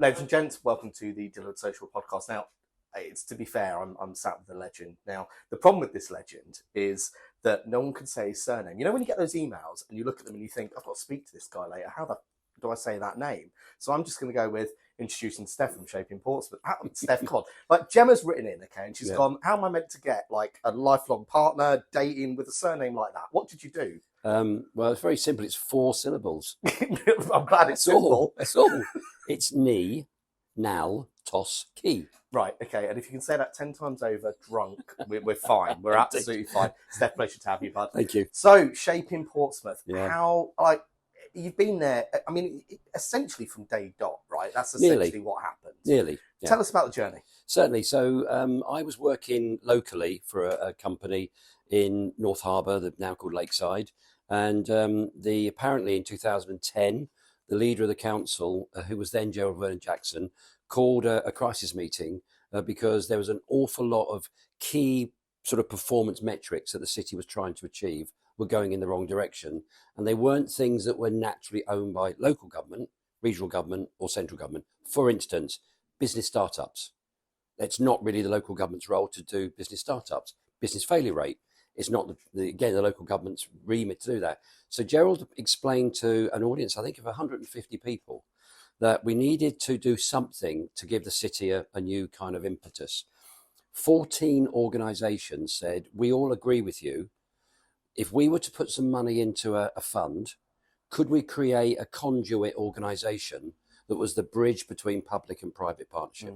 Ladies and gents, welcome to the Delivered Social podcast. Now, it's to be fair, I'm sat with a legend. Now, the problem with this legend is that no one can say his surname. You know when you get those emails and you look at them and you think, I've got to speak to this guy later. How do I say that name? So I'm just going to go with introducing Stef from Shaping Portsmouth. Stef, come on. Like, Gemma's written in, okay, and she's gone, how am I meant to get, like, a lifelong partner dating with a surname like that? What did you do? Well, it's very simple. It's 4 syllables. I'm glad it's simple. That's all. It's Nienaltowski. Right, okay, and if you can say that 10 times over, drunk, we're fine. We're absolutely fine. Stef, pleasure to have you, bud. Thank you. So, Shaping Portsmouth, Yeah. how, like, you've been there, I mean, essentially from day dot, right? That's essentially what happened. Nearly. Yeah. Tell us about the journey. Certainly. So I was working locally for a company in North Harbour, now called Lakeside. And apparently in 2010, the leader of the council, who was then Gerald Vernon Jackson, called a crisis meeting because there was an awful lot of key sort of performance metrics that the city was trying to achieve were going in the wrong direction. And they weren't things that were naturally owned by local government, regional government or central government. For instance, business startups. It's not really the local government's role to do business startups. Business failure rate. It's not, the local government's remit to do that. So Gerald explained to an audience, I think of 150 people, that we needed to do something to give the city a new kind of impetus. 14 organisations said, we all agree with you. If we were to put some money into a fund, could we create a conduit organisation that was the bridge between public and private partnership?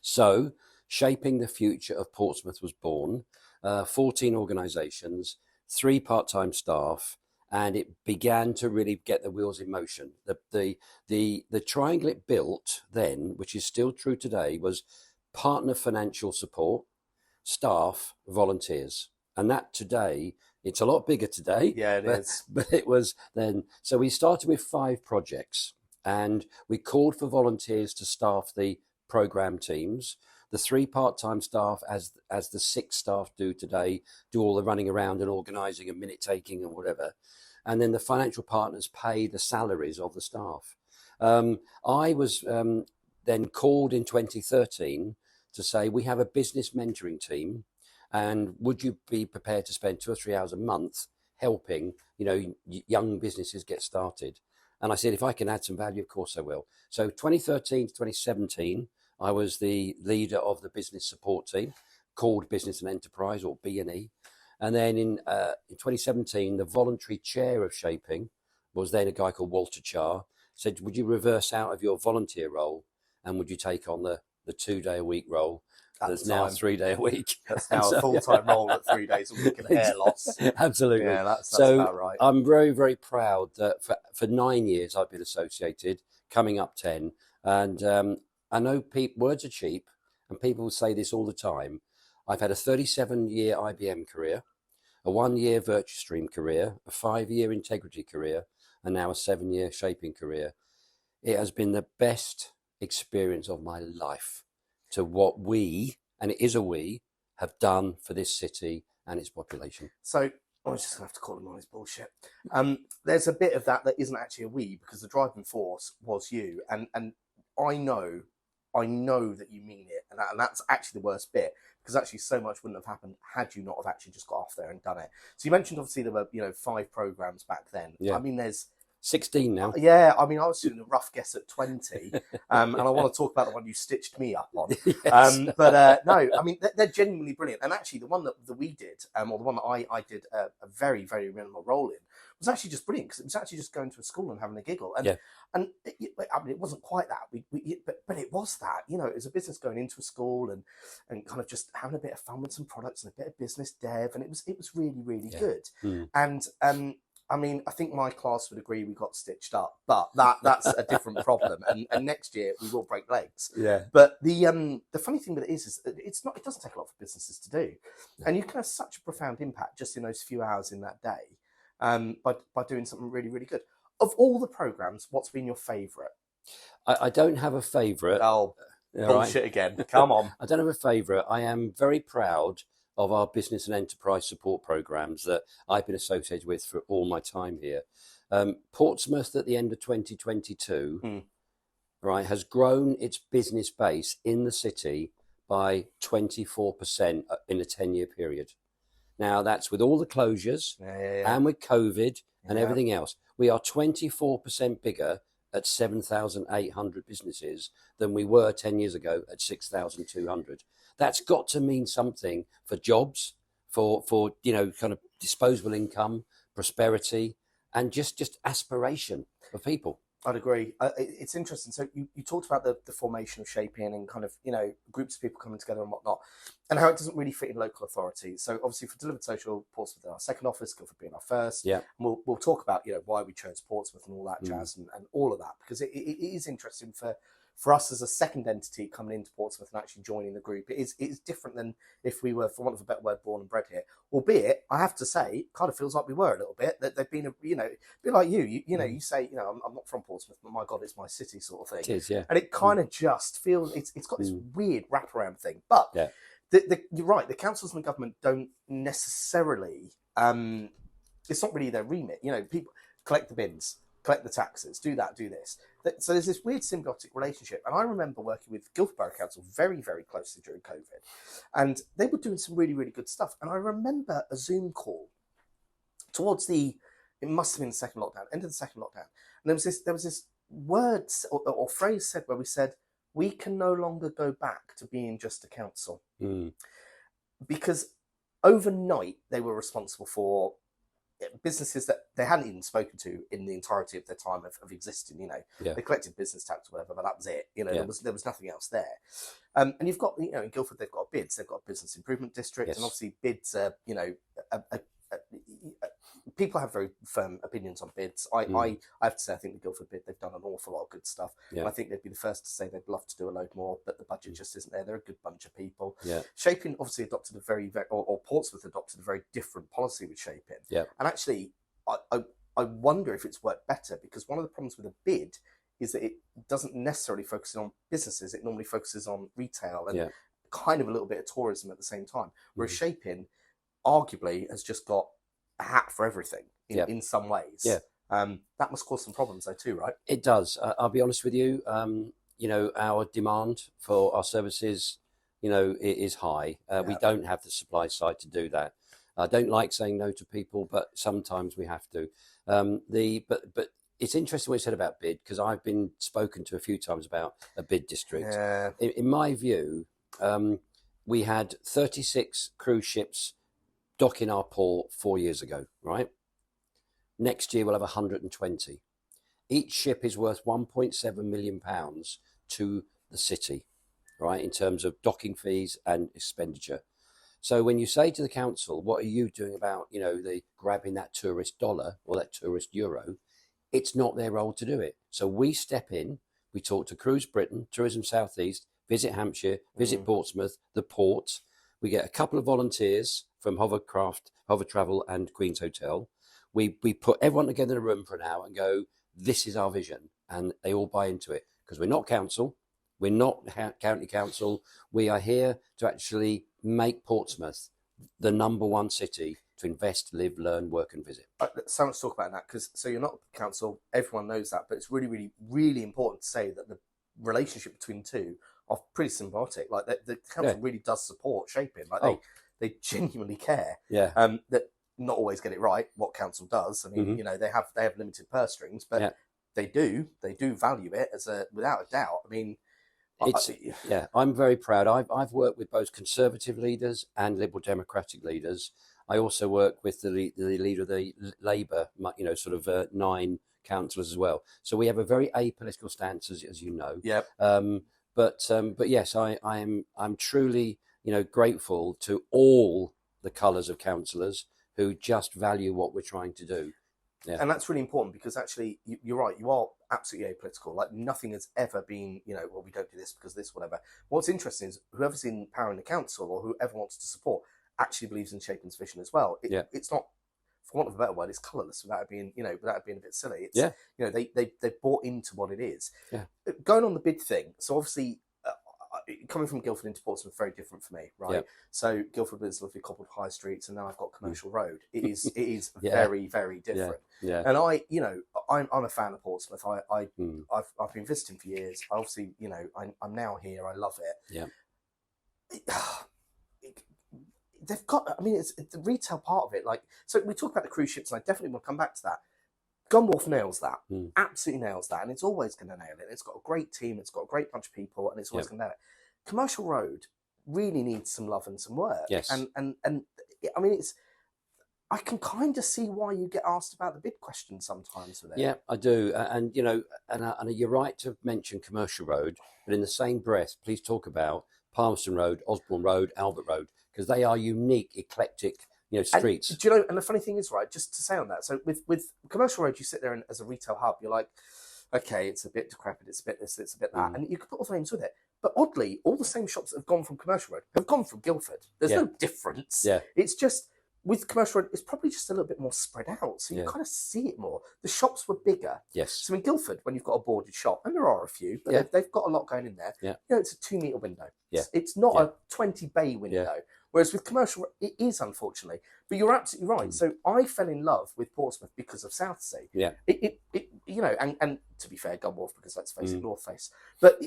So Shaping the Future of Portsmouth was born. 14 organisations, 3 part-time staff, and it began to really get the wheels in motion. The triangle it built then, which is still true today, was partner financial support, staff, volunteers. And that today, it's a lot bigger today. Yeah, it is. But it was then. So we started with 5 projects and we called for volunteers to staff the programme teams. The 3 part-time staff, as the 6 staff do today, do all the running around and organising and minute taking and whatever. And then the financial partners pay the salaries of the staff. I was then called in 2013 to say, we have a business mentoring team, and would you be prepared to spend 2 or 3 hours a month helping, young businesses get started? And I said, if I can add some value, of course I will. So 2013 to 2017, I was the leader of the business support team called Business and Enterprise, or B&E. And then in 2017, the voluntary chair of Shaping was then a guy called Walter Charr, said, would you reverse out of your volunteer role and would you take on the 2-day-a-week role? That's now 3-day a week. That's now a full-time role at 3 days a week and hair loss. Absolutely. Yeah, that's so about right. I'm very, very proud that for 9 years I've been associated, coming up 10. And I know words are cheap, and people say this all the time. I've had a 37-year IBM career, a 1-year VirtuStream career, a 5-year Integrity career, and now a 7-year Shaping career. It has been the best experience of my life to what we, and it is a we, have done for this city and its population. So I was just going to have to call him on his bullshit. There's a bit of that isn't actually a we, because the driving force was you. And I know that you mean it. And that's actually the worst bit, because actually so much wouldn't have happened had you not have actually just got off there and done it. So you mentioned obviously there were 5 programmes back then. Yeah. I mean, there's 16 now. Yeah, I mean, I was doing a rough guess at 20, and I want to talk about the one you stitched me up on. Yes. But no, I mean, they're genuinely brilliant. And actually, the one that we did, or the one that I did a very, very minimal role in, was actually just brilliant, because it was actually just going to a school and having a giggle. And I mean, it wasn't quite that, but it was that. It was a business going into a school and kind of just having a bit of fun with some products and a bit of business dev, and it was really, really good. And I mean, I think my class would agree we got stitched up, but that's a different problem. And next year we will break legs. Yeah. But the funny thing with it is that it doesn't take a lot for businesses to do, and you can have such a profound impact just in those few hours in that day, by doing something really, really good. Of all the programs, what's been your favourite? I don't have a favourite. Oh, bullshit again! Come on. I don't have a favourite. I am very proud of our business and enterprise support programs that I've been associated with for all my time here. Portsmouth at the end of 2022 right, has grown its business base in the city by 24% in a 10-year period. Now, that's with all the closures and with COVID and everything else. We are 24% bigger at 7,800 businesses than we were 10 years ago at 6,200. That's got to mean something for jobs, for kind of disposable income, prosperity, and just aspiration for people. I'd agree. It's interesting. So you talked about the formation of Shaping and kind of, groups of people coming together and whatnot, and how it doesn't really fit in local authority. So obviously for Delivered Social, Portsmouth is our second office, Guildford being our first. Yeah. And we'll talk about, why we chose Portsmouth and all that jazz and all of that, because it is interesting for us as a second entity coming into Portsmouth and actually joining the group. It is different than if we were, for want of a better word, born and bred here. Albeit, I have to say, it kind of feels like we were a little bit. That they've been, a bit like you. You say, I'm not from Portsmouth, but my God, it's my city, sort of thing. It is, yeah. And it kind of just feels it's got this weird wraparound thing. But you're right. The councils and the government don't necessarily. It's not really their remit. People collect the bins, collect the taxes, do that, do this. So there's this weird symbiotic relationship. And I remember working with Guildford Borough Council very, very closely during COVID. And they were doing some really, really good stuff. And I remember a Zoom call towards it must have been the second lockdown, end of the second lockdown. And there was this word or phrase said where we said, we can no longer go back to being just a council. Because overnight they were responsible for businesses that they hadn't even spoken to in the entirety of their time of existing. They collected business tax or whatever, but that was it. There was nothing else there. And you've got, in Guildford, they've got BIDS, they've got a business improvement district, and obviously BIDS are, people have very firm opinions on BIDS. I have to say, I think the Guildford BID, they've done an awful lot of good stuff. And I think they'd be the first to say they'd love to do a load more, but the budget just isn't there. They're a good bunch of people. Shaping obviously adopted a very, very, or Portsmouth adopted a very different policy with Shaping. And actually, I wonder if it's worked better, because one of the problems with a BID is that it doesn't necessarily focus on businesses. It normally focuses on retail and kind of a little bit of tourism at the same time. Whereas Shaping arguably has just got a hat for everything in some ways. That must cause some problems though too, right? It does. I'll be honest with you. Our demand for our services, is high. We don't have the supply side to do that. I don't like saying no to people, but sometimes we have to. But it's interesting what you said about BID, because I've been spoken to a few times about a BID district. In my view, we had 36 cruise ships dock in our port 4 years ago, right? Next year we'll have 120. Each ship is worth £1.7 million to the city, right, in terms of docking fees and expenditure. So when you say to the council, what are you doing about, the grabbing that tourist dollar or that tourist euro, it's not their role to do it. So we step in, we talk to Cruise Britain, Tourism South East, Visit Hampshire, Visit Portsmouth, the port. We get a couple of volunteers from Hovercraft, Hover Travel and Queen's Hotel. We put everyone together in a room for an hour and go, this is our vision. And they all buy into it, because we're not council. We're not county council. We are here to actually make Portsmouth the number one city to invest, live, learn, work and visit. So much talk about that, because so you're not council, everyone knows that, but it's really, really, really important to say that the relationship between the two are pretty symbiotic. Like the council really does support Shaping. Like they genuinely care. That not always get it right, what council does. I mean, they have limited purse strings, but they do value it without a doubt. I mean, I'm very proud. I've worked with both Conservative leaders and Liberal Democratic leaders. I also work with the leader of the Labour, 9 councillors as well. So we have a very apolitical stance, as you know. But yes, I'm truly grateful to all the colours of councillors who just value what we're trying to do. And that's really important, because actually you're right, you are absolutely apolitical. Like nothing has ever been, well, we don't do this because this, whatever. What's interesting is whoever's in power in the council or whoever wants to support actually believes in Shaping's vision as well. It's not, for want of a better word, it's colourless without it being, without it being a bit silly. It's, they bought into what it is. Going on the BID thing. So obviously, coming from Guildford into Portsmouth, very different for me, right? Yep. So Guildford is lovely cobbled high streets, and now I've got Commercial Road. It is Yeah. very, very different. Yeah. And I'm a fan of Portsmouth. I've been visiting for years. Obviously, I'm now here. I love it. Yeah. They've got. I mean, it's the retail part of it. Like, so we talk about the cruise ships, and I definitely want to come back to that. Gunwharf nails that. Absolutely nails that, and it's always going to nail it. It's got a great team. It's got a great bunch of people, and it's always going to nail it. Commercial Road really needs some love and some work. Yes. And I mean, I can kind of see why you get asked about the bid question sometimes with it. Yeah, I do. And you're right to mention Commercial Road, but in the same breath, please talk about Palmerston Road, Osborne Road, Albert Road, because they are unique, eclectic, streets. And, do you know? And the funny thing is, right, just to say on that, so with Commercial Road, you sit there and as a retail hub, you're like, okay, it's a bit decrepit, it's a bit this, it's a bit that, and you can put all the names with it. But oddly, all the same shops that have gone from Commercial Road have gone from Guildford. There's no difference. Yeah. It's just, with Commercial Road, it's probably just a little bit more spread out, so you kind of see it more. The shops were bigger. Yes. So in Guildford, when you've got a boarded shop, and there are a few, but they've got a lot going in there, it's a 2-metre window. Yeah. It's not a 20-bay window. Yeah. Whereas with Commercial, it is, unfortunately. But you're absolutely right. So I fell in love with Portsmouth because of Southsea. Yeah. And to be fair, Gunwharf, because let's face it, North Face. But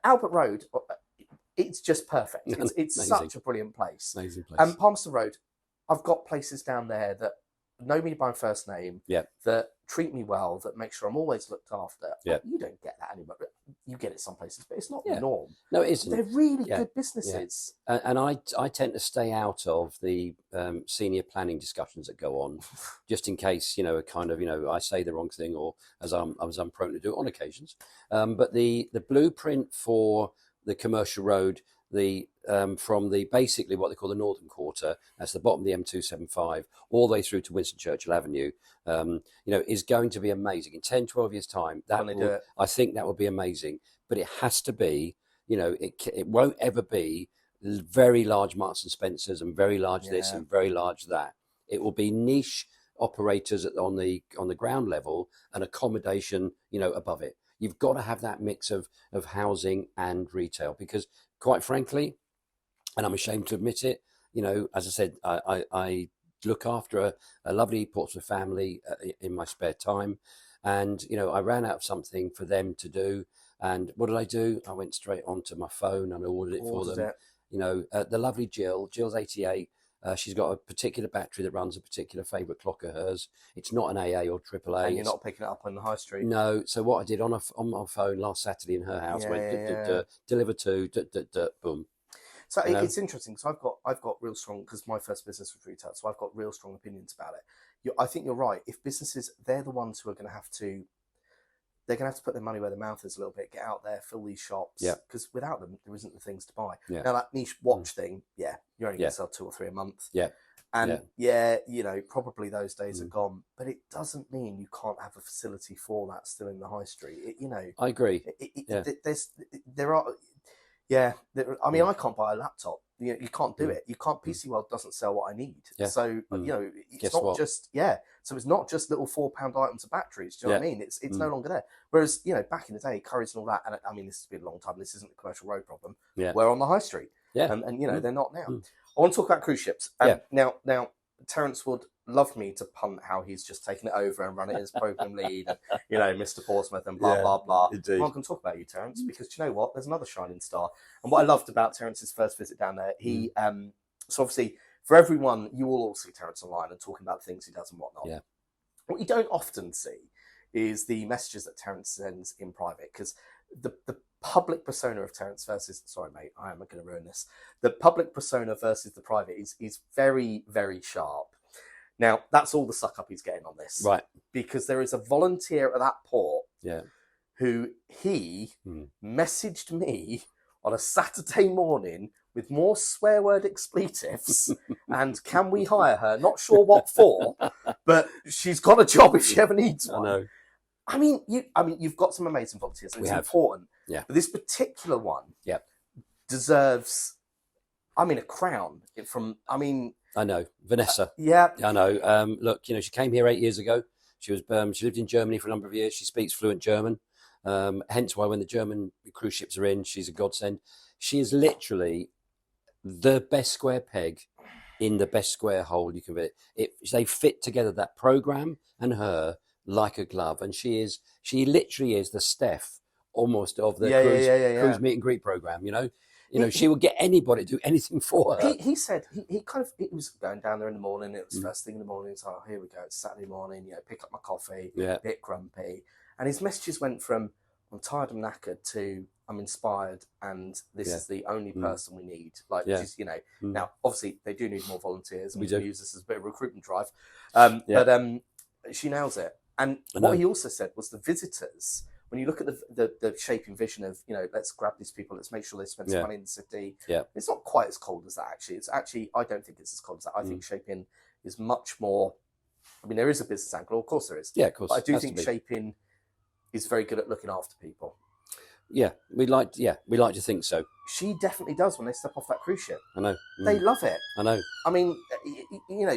Albert Road, it's just perfect. It's such a brilliant place. Amazing place. And Palmerston Road, I've got places down there that know me by first name, that treat me well, that make sure I'm always looked after. Yeah. You don't get that anymore. You get it some places, but it's not the norm. No, it isn't. They're really good businesses. Yeah. And I tend to stay out of the senior planning discussions that go on, just in case, I say the wrong thing, or as I'm prone to do on occasions. But the blueprint for the Commercial Road, from the basically what they call the Northern Quarter, that's the bottom of the M275, all the way through to Winston Churchill Avenue, is going to be amazing. In 10, 12 years' time, I think that will be amazing. But it has to be, it won't ever be very large Marks and Spencers and very large this and very large that. It will be niche operators on the ground level and accommodation, above it. You've got to have that mix of housing and retail, because quite frankly, and I'm ashamed to admit it, as I said, I look after a lovely Portsmouth family in my spare time. And, I ran out of something for them to do. And what did I do? I went straight onto my phone and I ordered it for them. The lovely Jill's 88. She's got a particular battery that runs a particular favourite clock of hers. It's not an AA or AAA. And you're not picking it up on the high street. No. So what I did on my phone last Saturday in her house, deliver to, boom. So it's interesting, because I've got real strong, because my first business was retail, so I've got real strong opinions about it. I think you're right. If businesses, they're the ones who are going to have to, put their money where their mouth is a little bit, get out there, fill these shops, because without them, there isn't the things to buy. Yeah. Now, that niche watch thing, you're only going to sell 2 or 3 a month. Yeah. And probably those days are gone, but it doesn't mean you can't have a facility for that still in the high street. I agree. There are. Yeah, I mean, I can't buy a laptop. You can't do it. You can't. PC World doesn't sell what I need. Yeah. So it's Guess not what? just So it's not just little £4 items of batteries. Do you know what I mean? It's no longer there. Whereas back in the day, Currys and all that. And I mean, this has been a long time. This isn't a Commercial Road problem. Yeah. We're on the high street. Yeah. And they're not now. I want to talk about cruise ships. Now, Terence would love me to punt how he's just taken it over and run it as program lead, and Mr. Portsmouth and blah blah blah. Indeed. I'm not going to talk about you, Terence, because do you know what? There's another shining star. And what I loved about Terence's first visit down there, he so obviously for everyone, you will all see Terence online and talking about things he does and whatnot. Yeah. What you don't often see is the messages that Terence sends in private, because the public persona of Terence versus, sorry mate, I am going to ruin this. The public persona versus the private is very, very sharp. Now, that's all the suck up he's getting on this. Right. Because there is a volunteer at that port who he messaged me on a Saturday morning with more swear word expletives and can we hire her? Not sure what for, but she's got a job if she ever needs one. I know. You've got some amazing volunteers. So it's important. Yeah. But this particular one deserves, a crown I know. Vanessa. I know. Look, she came here 8 years ago. She lived in Germany for a number of years. She speaks fluent German. Hence why when the German cruise ships are in, she's a godsend. She is literally the best square peg in the best square hole you can fit. They fit together, that program and her, like a glove. And she literally is the Steph almost of the cruise meet and greet program. She would get anybody to do anything for her. He said he was going down there in the morning. It was first thing in the morning. It's like, oh, here we go. It's Saturday morning. Pick up my coffee. A bit grumpy. And his messages went from I'm tired and knackered to I'm inspired, and this is the only person we need. Now obviously they do need more volunteers, and we can use this as a bit of a recruitment drive. But she nails it. And what he also said was the visitors. When you look at the shaping vision of, let's grab these people, let's make sure they spend some money in the city. Yeah. It's not quite as cold as that, actually. I don't think it's as cold as that. I think shaping is much more, there is a business angle, of course there is. Yeah, of course. But I do think shaping is very good at looking after people. Yeah, we like to think so. She definitely does when they step off that cruise ship. I know. They love it. I know.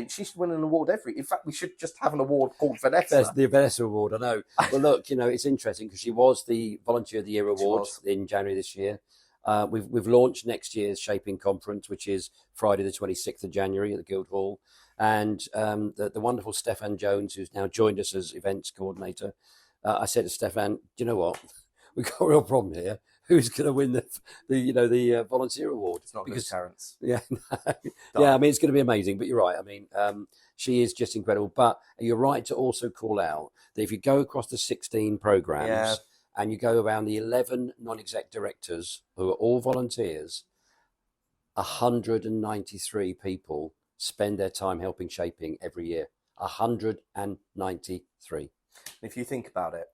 She should win an award in fact, we should just have an award called Vanessa. The Vanessa Award, I know. Well, look, it's interesting because she was the Volunteer of the Year Award in January this year. We've launched next year's Shaping Conference, which is Friday the 26th of January at the Guildhall. And the wonderful Stefan Jones, who's now joined us as events coordinator, I said to Stefan, do you know what? We've got a real problem here. Who's going to win the volunteer award? It's not because Terence. Yeah, yeah. It's going to be amazing. But you're right. She is just incredible. But you're right to also call out that if you go across the 16 programs and you go around the 11 non-exec directors who are all volunteers, 193 people spend their time helping shaping every year. 193. If you think about it,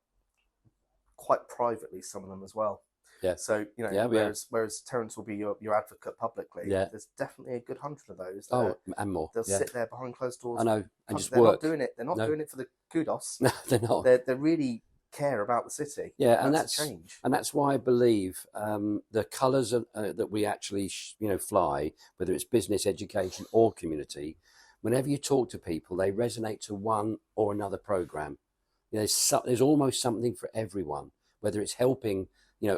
quite privately, some of them as well. Yeah. So, whereas Terence will be your advocate publicly, there's definitely a good 100 of those. And more. They'll sit there behind closed doors. I know. And just they're work. Not doing it. They're not doing it for the kudos. No, they're not. They really care about the city. Yeah, and that's a change. And that's why I believe the colours that we actually, fly, whether it's business, education or community, whenever you talk to people, they resonate to one or another programme. There's almost something for everyone, whether it's helping,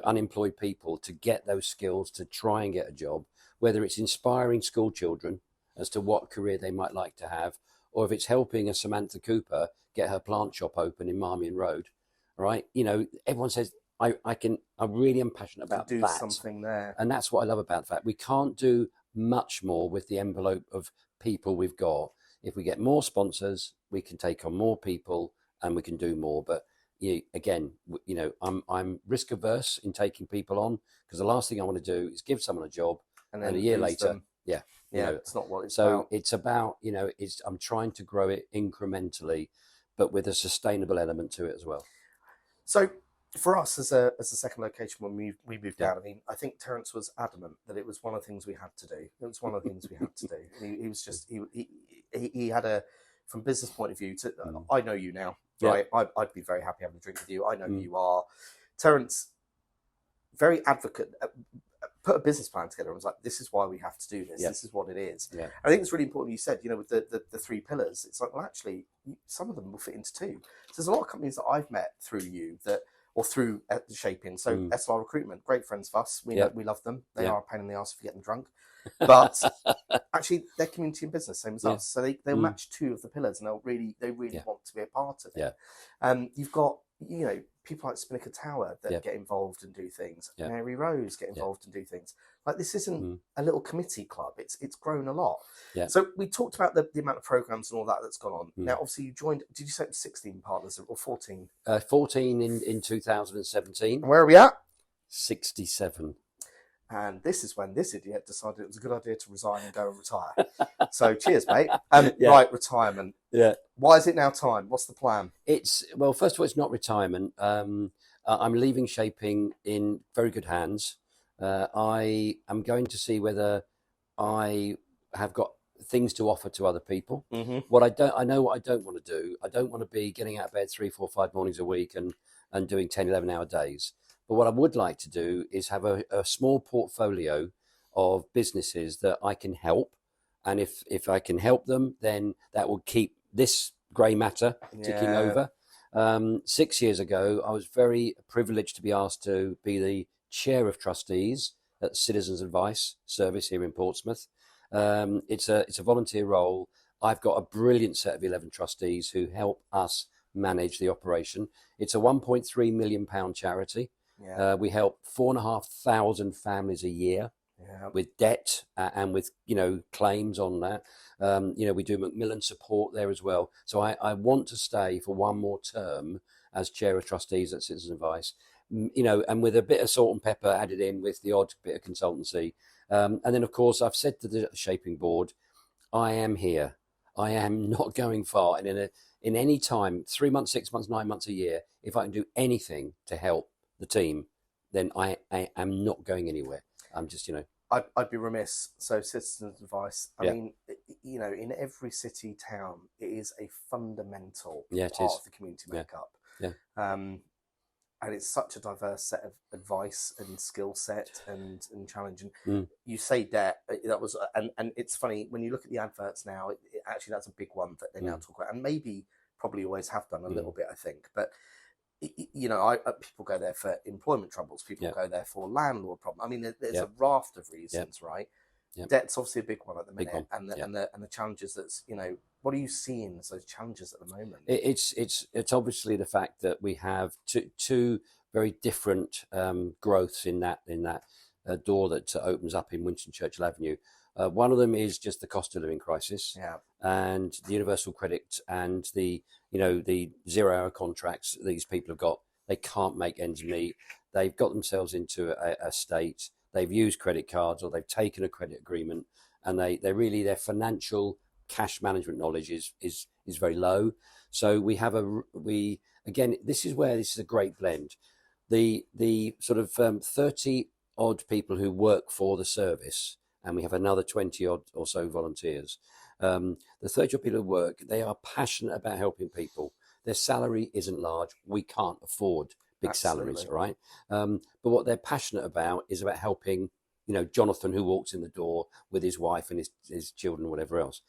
unemployed people to get those skills to try and get a job, whether it's inspiring school children as to what career they might like to have, or if it's helping a Samantha Cooper get her plant shop open in Marmion Road. All right. Everyone says, I really am passionate about do that. Something there. And that's what I love about that. We can't do much more with the envelope of people we've got. If we get more sponsors, we can take on more people and we can do more. But I'm risk averse in taking people on because the last thing I want to do is give someone a job and then a year later, it's not what it's so about. It's about, I'm trying to grow it incrementally, but with a sustainable element to it as well. So for us as a second location when we moved down, I think Terence was adamant that it was one of the things we had to do. It was one of the things we had to do. He was just he had a, from business point of view. I know you now. Right, I'd be very happy having a drink with you. I know who you are. Terence, very advocate, put a business plan together and was like, this is why we have to do this. This is what it is. Yeah. I think it's really important you said, with the 3 pillars, it's like, well, actually, some of them will fit into 2. So there's a lot of companies that I've met through you or through Shaping. So SLR Recruitment, great friends of us. We love them. They are a pain in the arse if you get them drunk. But actually, they're community and business, same as us. So they'll match 2 of the pillars, and they really want to be a part of it. You've got people like Spinnaker Tower that get involved and do things. Mary Rose get involved and do things. Like, this isn't a little committee club. It's grown a lot. So we talked about the amount of programs and all that's gone on. Now, obviously, you joined. Did you say it was 16 partners or 14? 14 in 2017. And where are we at? 67. And this is when this idiot decided it was a good idea to resign and go and retire. So cheers, mate. Right, retirement. Yeah. Why is it now time? What's the plan? First of all, it's not retirement. I'm leaving Shaping in very good hands. I am going to see whether I have got things to offer to other people. Mm-hmm. I know what I don't want to do. I don't want to be getting out of bed 3, 4, 5 mornings a week and doing 10, 11-hour days. But what I would like to do is have a small portfolio of businesses that I can help. And if I can help them, then that will keep this grey matter ticking over. 6 years ago, I was very privileged to be asked to be the chair of trustees at Citizens Advice Service here in Portsmouth. It's a volunteer role. I've got a brilliant set of 11 trustees who help us manage the operation. It's a £1.3 million charity. Yeah. We help 4,500 families a year with debt and with, claims on that. We do Macmillan support there as well. So I want to stay for one more term as chair of trustees at Citizen Advice, and with a bit of salt and pepper added in with the odd bit of consultancy. And then, of course, I've said to the shaping board, I am here. I am not going far. And in any time, 3 months, 6 months, 9 months, a year, if I can do anything to help the team, then I am not going anywhere. I'm just, I'd be remiss. So Citizens Advice, I mean, in every city, town, it is a fundamental part of the community makeup. Yeah. And it's such a diverse set of advice and skill set and challenge. And you say debt, that was, and it's funny, when you look at the adverts now, actually that's a big one that they now talk about, and maybe probably always have done a little bit, I think. But people go there for employment troubles. People go there for landlord problem. I mean, there's a raft of reasons, right? Yep. Debt's obviously a big one at the minute, and the challenges that's what are you seeing as those challenges at the moment? It's obviously the fact that we have two very different growths in that door that opens up in Winston Churchill Avenue. One of them is just the cost of living crisis, and the universal credit and the 0-hour contracts that these people have got. They can't make ends meet. They've got themselves into a state. They've used credit cards or they've taken a credit agreement, and their financial cash management knowledge is very low. So this is a great blend. The sort of 30 odd people who work for the service, and we have another 20 odd or so volunteers. The 30 odd people who work, they are passionate about helping people. Their salary isn't large. We can't afford big salaries, right? But what they're passionate about is about helping, Jonathan, who walks in the door with his wife and his children or whatever else.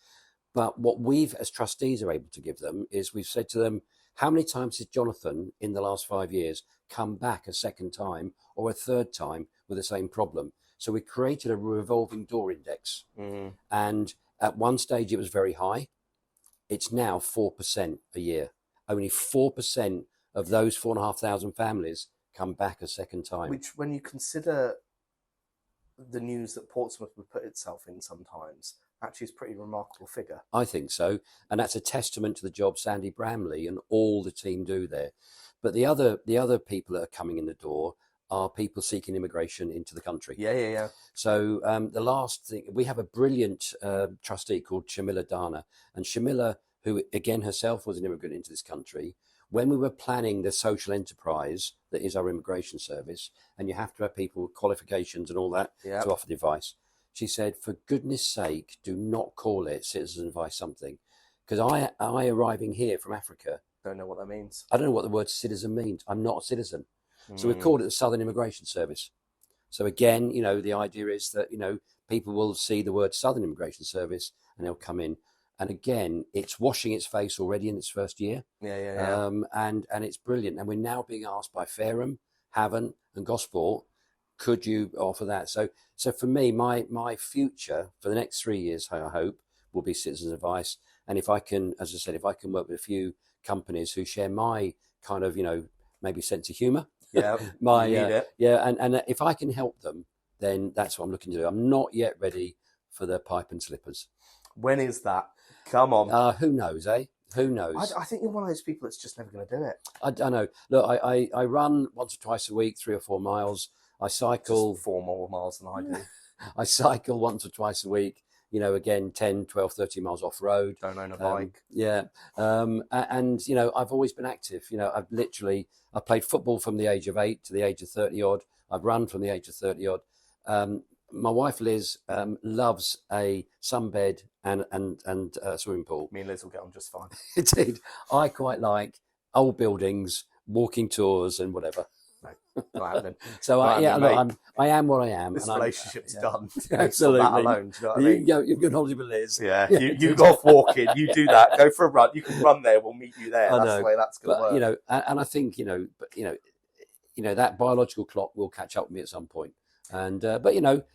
But what we've, as trustees, are able to give them is we've said to them, how many times has Jonathan in the last 5 years come back a second time or a third time with the same problem? So we created a revolving door index. And at one stage it was very high. It's now 4% a year. Only 4% of those 4,500 families come back a second time. Which, when you consider the news that Portsmouth would put itself in sometimes, actually is a pretty remarkable figure. I think so. And that's a testament to the job Sandy Bramley and all the team do there. But the other people that are coming in the door are people seeking immigration into the country. Yeah. So the last thing, we have a brilliant trustee called Shamila Dana. And Shamila, who again herself was an immigrant into this country, when we were planning the social enterprise that is our immigration service, and you have to have people with qualifications and all that to offer the advice, she said, for goodness sake, do not call it Citizen Advice something. Because I arriving here from Africa, don't know what that means. I don't know what the word citizen means. I'm not a citizen. So we've called it the Southern Immigration Service. So again, the idea is that, people will see the word Southern Immigration Service and they'll come in. And again, it's washing its face already in its first year. And it's brilliant. And we're now being asked by Fareham, Havant and Gosport, could you offer that? So for me, my future for the next 3 years, I hope, will be Citizens Advice. And if I can, as I said, if I can work with a few companies who share my kind of, maybe sense of humour. And if I can help them, then that's what I'm looking to do. I'm not yet ready for the pipe and slippers. When is that? Come on. Who knows, eh? Who knows? I think you're one of those people that's just never going to do it. I don't know. Look, I run once or twice a week, 3 or 4 miles. I cycle. Just 4 more miles than I do. I cycle once or twice a week. Again, 10, 12, 30 miles off road. Don't own a bike. I've always been active. I played football from the age of 8 to the age of 30 odd. I've run from the age of 30 odd. My wife Liz loves a sunbed and a swimming pool. Me and Liz will get on just fine. Indeed. I quite like old buildings, walking tours and whatever. No, not happening. So Not yeah, happening, look, mate. I am what I am. This and relationship's done. Absolutely. On that alone, do you know what I mean? You can hold it with Liz. Yeah, you go off walking, you do that, go for a run. You can run there, we'll meet you there. That's the way that's going to work. You know, and I think, that biological clock will catch up with me at some point. And but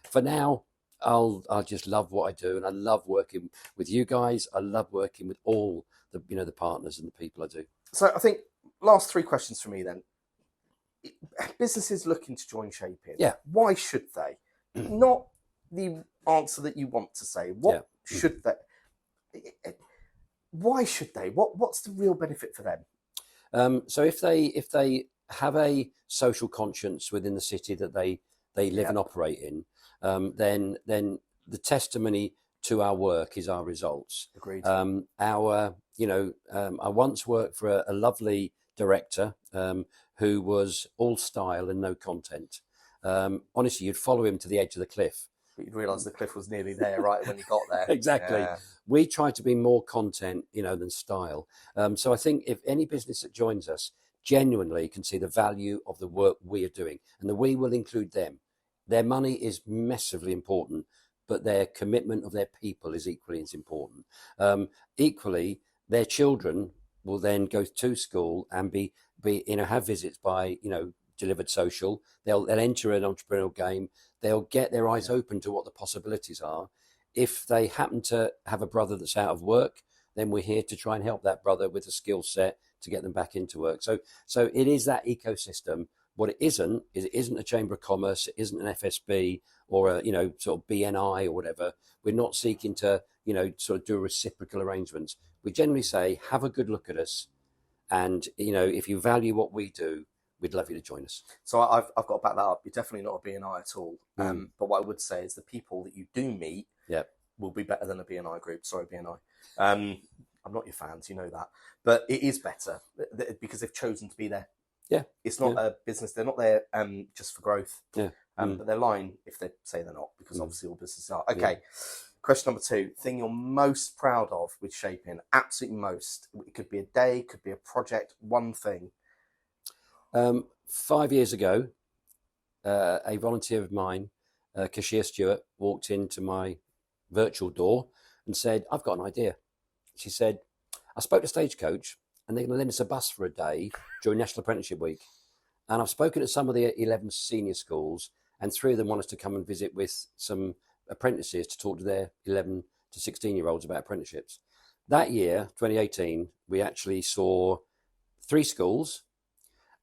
for now, I'll just love what I do, and I love working with you guys. I love working with all the partners and the people I do. So I think last 3 questions for me then. Businesses looking to join Shaping. Yeah. Why should they? Not the answer that you want to say. What should they? Why should they? What's the real benefit for them? So if they have a social conscience within the city that they live and operate in, then the testimony to our work is our results. Agreed. I once worked for a lovely director who was all style and no content. Honestly, you'd follow him to the edge of the cliff. But you'd realise the cliff was nearly there right when you got there. Exactly. Yeah. We try to be more content, than style. So I think if any business that joins us genuinely can see the value of the work we are doing, and the we will include them. Their money is massively important, but their commitment of their people is equally as important. Equally, their children will then go to school and have visits by delivered social. They'll enter an entrepreneurial game. They'll get their eyes open to what the possibilities are. If they happen to have a brother that's out of work, then we're here to try and help that brother with a skill set to get them back into work. So it is that ecosystem. What it isn't is it isn't a Chamber of Commerce, it isn't an FSB or a sort of BNI or whatever. We're not seeking to sort of do reciprocal arrangements. We generally say, have a good look at us, and if you value what we do, we'd love you to join us. So I've got to back that up. You're definitely not a BNI at all. But what I would say is the people that you do meet will be better than a BNI group. Sorry, BNI. I'm not your fans, you know that. But it is better because they've chosen to be there. Yeah. It's not a business. They're not there just for growth. Yeah. But they're lying if they say they're not, because obviously all businesses are. Okay. Yeah. Question number 2, thing you're most proud of with Shaping, absolutely most. It could be a day, could be a project, one thing. 5 years ago, a volunteer of mine, Cashier Stewart, walked into my virtual door and said, I've got an idea. She said, I spoke to Stagecoach and they're going to lend us a bus for a day during National Apprenticeship Week. And I've spoken to some of the 11 senior schools, and 3 of them want us to come and visit with some apprentices to talk to their 11 to 16-year-olds about apprenticeships. That year, 2018, we actually saw 3 schools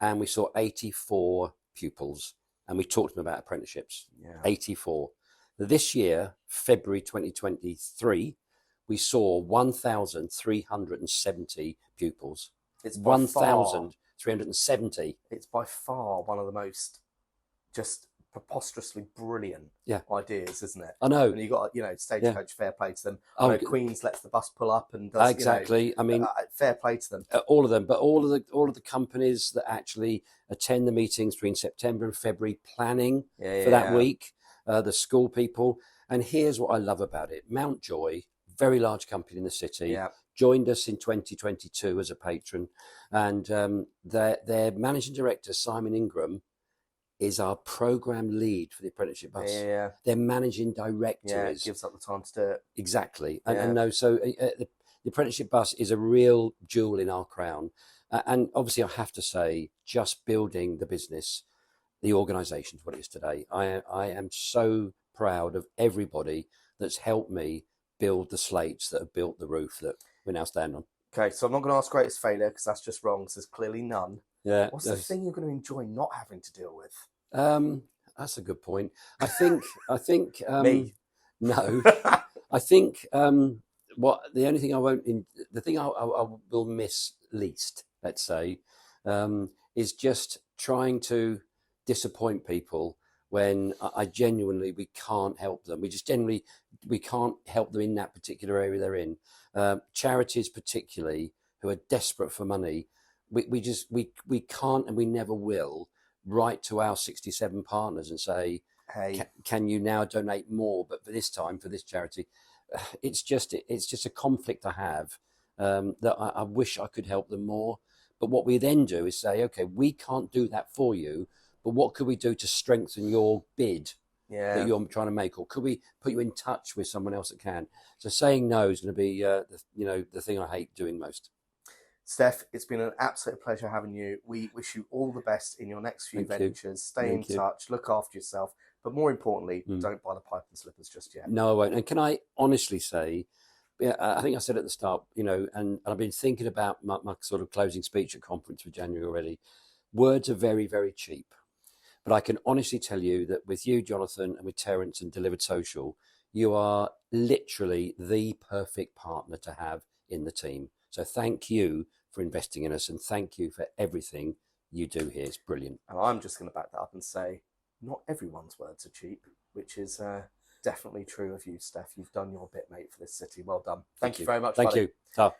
and we saw 84 pupils, and we talked to them about apprenticeships. 84. This year, February 2023, we saw 1,370 pupils. It's 1,370. It's by far one of the most just preposterously brilliant ideas, isn't it? I know. And you got Stagecoach, fair play to them. I know Queens lets the bus pull up and does, exactly. I mean, fair play to them. All of them, but all of the companies that actually attend the meetings between September and February, planning for that week, the school people. And here's what I love about it: Mountjoy, very large company in the city, joined us in 2022 as a patron, and their managing director, Simon Ingram, is our program lead for the apprenticeship bus. Their managing director gives up the time to do it. Exactly. So the apprenticeship bus is a real jewel in our crown. And obviously I have to say, just building the business, the organisation is what it is today. I am so proud of everybody that's helped me build the slates that have built the roof that we're now standing on. Okay, so I'm not going to ask greatest failure because that's just wrong. So there's clearly none. Yeah. What's the thing you're going to enjoy not having to deal with? That's a good point. I think Me. No. I think the thing I will miss least, let's say, is just trying to disappoint people when we can't help them. We can't help them in that particular area they're in. Charities particularly, who are desperate for money, we can't and we never will write to our 67 partners and say, hey, can you now donate more, but for this time, for this charity? It's just a conflict I have, that I wish I could help them more. But what we then do is say, okay, we can't do that for you, but what could we do to strengthen your bid that you're trying to make, or could we put you in touch with someone else that can? So saying no is going to be, the thing I hate doing most. Stef, it's been an absolute pleasure having you. We wish you all the best in your next few ventures. Stay in touch, look after yourself, but more importantly, don't buy the pipe and slippers just yet. No, I won't. And can I honestly say, I think I said at the start, and I've been thinking about my sort of closing speech at conference for January already. Words are very, very cheap. But I can honestly tell you that with you, Jonathan, and with Terence and Delivered Social, you are literally the perfect partner to have in the team. So thank you for investing in us, and thank you for everything you do here. It's brilliant. And I'm just going to back that up and say, not everyone's words are cheap, which is definitely true of you, Stef. You've done your bit, mate, for this city. Well done. Thank you very much, Thank buddy. you.